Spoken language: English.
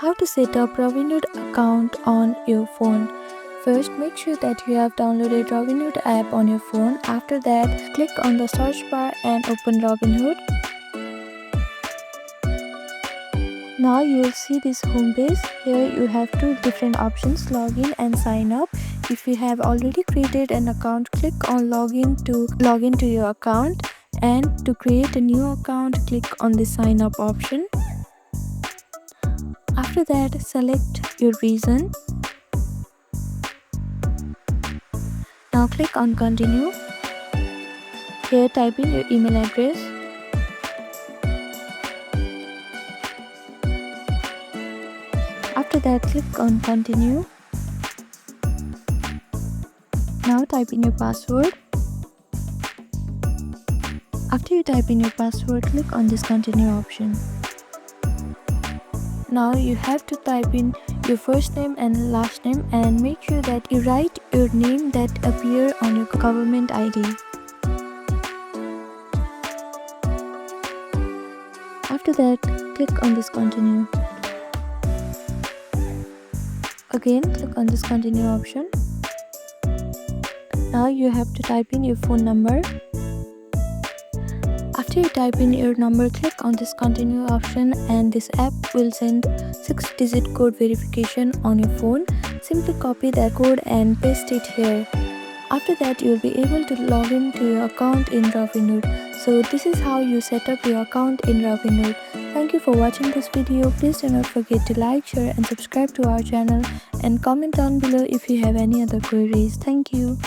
How to set up Robinhood account on your phone. First, make sure that you have downloaded Robinhood app on your phone. After that, click on the search bar and open Robinhood. Now you will see this home page. Here you have two different options, login and sign up. If you have already created an account, click on login to log into your account, and to create a new account, click on the sign up option. After that, select your region. Now click on continue. Here type in your email address. After that, click on continue. Now type in your password. After you type in your password, click on this continue option. Now you have to type in your first name and last name, and make sure that you write your name that appear on your government ID. After that, click on this continue. Again, click on this continue option. Now you have to type in your phone number. After you type in your number, click on this continue option, and this app will send 6-digit code verification on your phone. Simply copy that code and paste it here. After that, you will be able to log into your account in Robinhood. So this is how you set up your account in Robinhood. Thank you for watching this video. Please do not forget to like, share and subscribe to our channel, and comment down below if you have any other queries. Thank you.